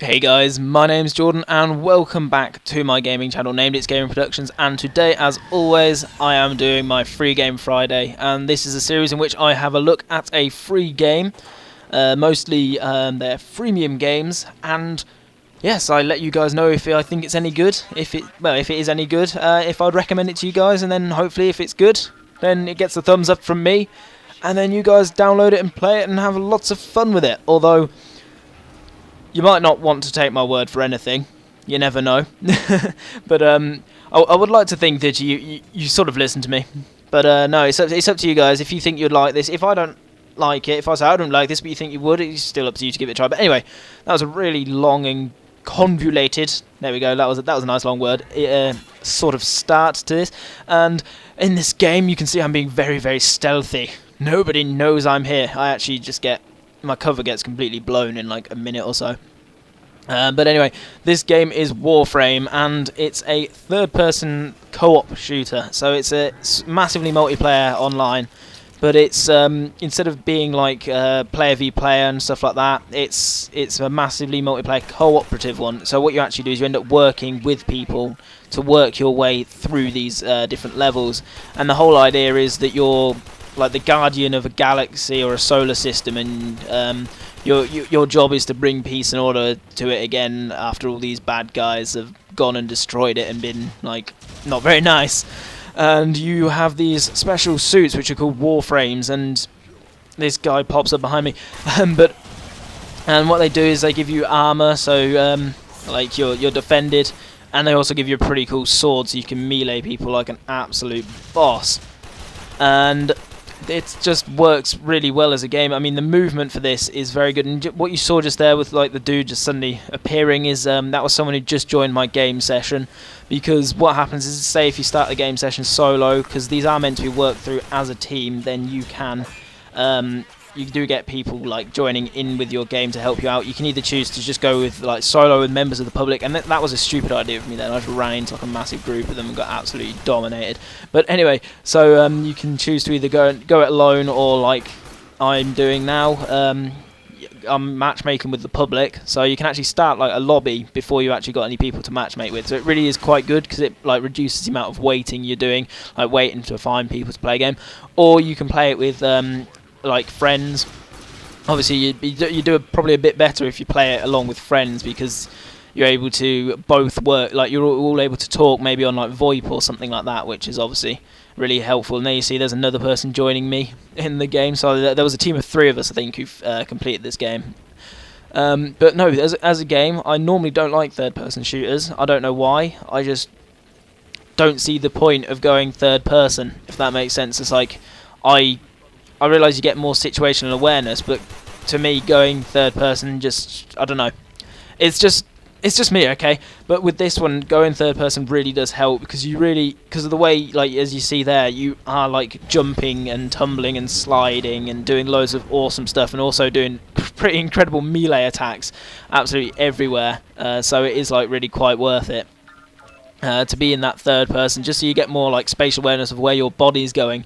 Hey guys, my name's Jordan and welcome back to my gaming channel named It's Gaming Productions, and today as always I am doing my Free Game Friday, and this is a series in which I have a look at a free game, mostly they're freemium games, and yes, I let you guys know if I think it's any good, if it is any good, if I'd recommend it to you guys, and then hopefully if it's good then it gets a thumbs up from me, and then you guys download it and play it and have lots of fun with it, although you might not want to take my word for anything. You never know. But I would like to think that you sort of listen to me. But no, it's up to you guys. If you think you'd like this, if I don't like it, if I say I don't like this, but you think you would, it's still up to you to give it a try. But anyway, that was a really long and convoluted. There we go. That was a nice long word. Sort of start to this. And in this game, you can see I'm being very, very stealthy. Nobody knows I'm here. I actually just my cover gets completely blown in like a minute or so. But anyway, this game is Warframe, and it's a third-person co-op shooter. So it's massively multiplayer online, but it's instead of being like player v player and stuff like that, it's a massively multiplayer cooperative one. So what you actually do is you end up working with people to work your way through these different levels, and the whole idea is that you're like the guardian of a galaxy or a solar system, and your job is to bring peace and order to it again after all these bad guys have gone and destroyed it and been like not very nice. And you have these special suits which are called Warframes, and this guy pops up behind me. And what they do is they give you armor, so like you're defended, and they also give you a pretty cool sword so you can melee people like an absolute boss. And it just works really well as a game. I mean, the movement for this is very good, and what you saw just there with like the dude just suddenly appearing is that was someone who just joined my game session. Because what happens is, say if you start the game session solo, because these are meant to be worked through as a team, then you can you do get people like joining in with your game to help you out. You can either choose to just go with like solo with members of the public, and that was a stupid idea of me then. I just ran into like a massive group of them and got absolutely dominated. But anyway, so you can choose to either go it alone, or like I'm doing now, I'm matchmaking with the public, so you can actually start like a lobby before you actually got any people to matchmake with. So it really is quite good because it like reduces the amount of waiting you're doing, like waiting to find people to play a game. Or you can play it with like friends. Obviously you do probably a bit better if you play it along with friends, because you're able to both work, like you're all able to talk maybe on like VoIP or something like that, which is obviously really helpful. And there you see there's another person joining me in the game, so there was a team of 3 of us I think who've completed this game. But no, as a game, I normally don't like third-person shooters. I don't know why. I just don't see the point of going third-person, if that makes sense. It's like I realise you get more situational awareness, but to me, going third person just, I don't know. It's just me, okay? But with this one, going third person really does help, because because of the way, like as you see there, you are like jumping and tumbling and sliding and doing loads of awesome stuff, and also doing pretty incredible melee attacks absolutely everywhere. So it is like really quite worth it to be in that third person, just so you get more like spatial awareness of where your body's going.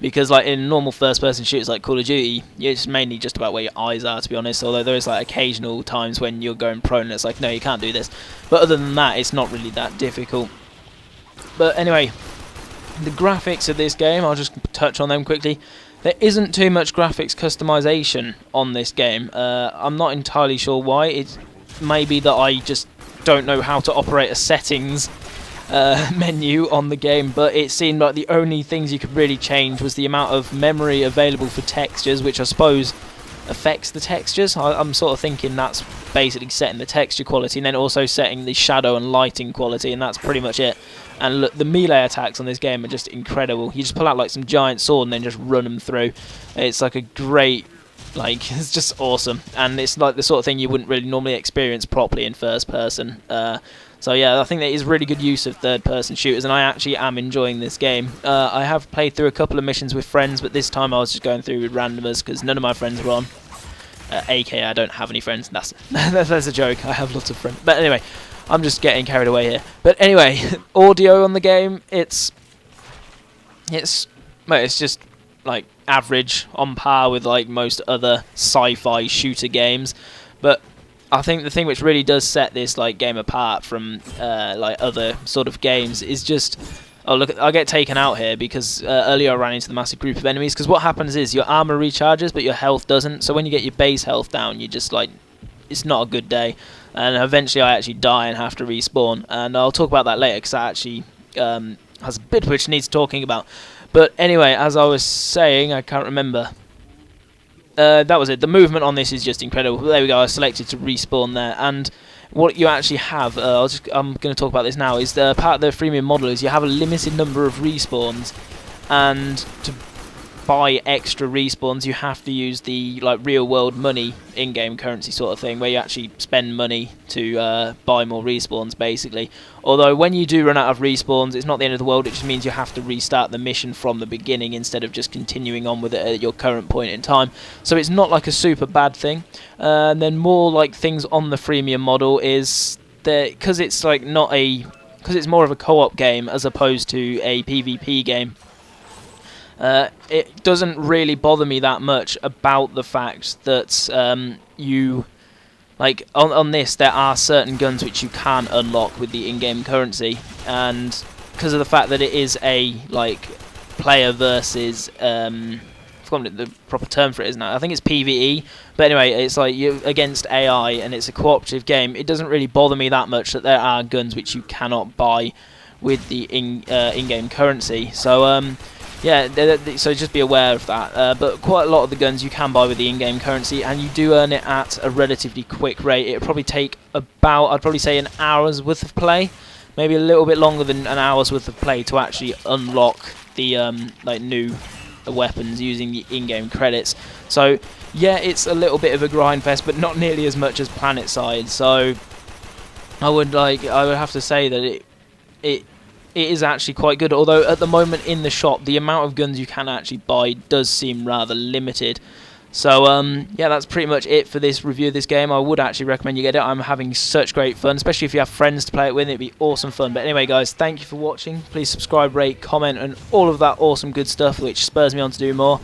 Because like in normal first-person shooters like Call of Duty, it's mainly just about where your eyes are, to be honest, although there is like occasional times when you're going prone and it's like, no, you can't do this. But other than that, it's not really that difficult. But anyway, the graphics of this game, I'll just touch on them quickly. There isn't too much graphics customization on this game. I'm not entirely sure why. It may be that I just don't know how to operate a settings menu on the game, but it seemed like the only things you could really change was the amount of memory available for textures, which I suppose affects the textures. I'm sort of thinking that's basically setting the texture quality, and then also setting the shadow and lighting quality, and that's pretty much it. And look, the melee attacks on this game are just incredible. You just pull out like some giant sword and then just run them through. It's like a great, like, it's just awesome, and it's like the sort of thing you wouldn't really normally experience properly in first person. So yeah, I think that is really good use of third-person shooters, and I actually am enjoying this game. I have played through a couple of missions with friends, but this time I was just going through with randomers because none of my friends were on. AKA, I don't have any friends. That's a joke. I have lots of friends. But anyway, I'm just getting carried away here. But anyway, audio on the game, it's just like average, on par with like most other sci-fi shooter games. But I think the thing which really does set this like game apart from like other sort of games is just, oh look, I get taken out here because earlier I ran into the massive group of enemies. Because what happens is your armor recharges, but your health doesn't. So when you get your base health down, you just like, it's not a good day. And eventually I actually die and have to respawn. And I'll talk about that later because that actually has a bit which needs talking about. But anyway, as I was saying, I can't remember. That was it. The movement on this is just incredible. There we go. I selected to respawn there, and what you actually have, I'm going to talk about this now, is the part of the freemium model is you have a limited number of respawns, and to buy extra respawns you have to use the like real world money in-game currency sort of thing, where you actually spend money to buy more respawns basically. Although when you do run out of respawns, it's not the end of the world. It just means you have to restart the mission from the beginning instead of just continuing on with it at your current point in time. So it's not like a super bad thing. And then more like things on the freemium model is that because it's like because it's more of a co-op game as opposed to a PvP game. It doesn't really bother me that much about the fact that you, like on this, there are certain guns which you can unlock with the in-game currency, and because of the fact that it is a like player versus I've forgotten the proper term for it, isn't it? I think it's PvE, but anyway, it's like you against AI, and it's a cooperative game. It doesn't really bother me that much that there are guns which you cannot buy with the in-game currency. So yeah, so just be aware of that. But quite a lot of the guns you can buy with the in-game currency, and you do earn it at a relatively quick rate. It'll probably take about, I'd probably say, an hour's worth of play, maybe a little bit longer than an hour's worth of play to actually unlock the like new weapons using the in-game credits. So yeah, it's a little bit of a grind fest, but not nearly as much as PlanetSide. So I would have to say that it is actually quite good, although at the moment in the shop the amount of guns you can actually buy does seem rather limited. So yeah, that's pretty much it for this review of this game. I would actually recommend you get it. I'm having such great fun, especially if you have friends to play it with. It'd be awesome fun. But anyway guys, thank you for watching. Please subscribe, rate, comment and all of that awesome good stuff which spurs me on to do more.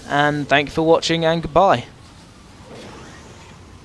And thank you for watching, and goodbye.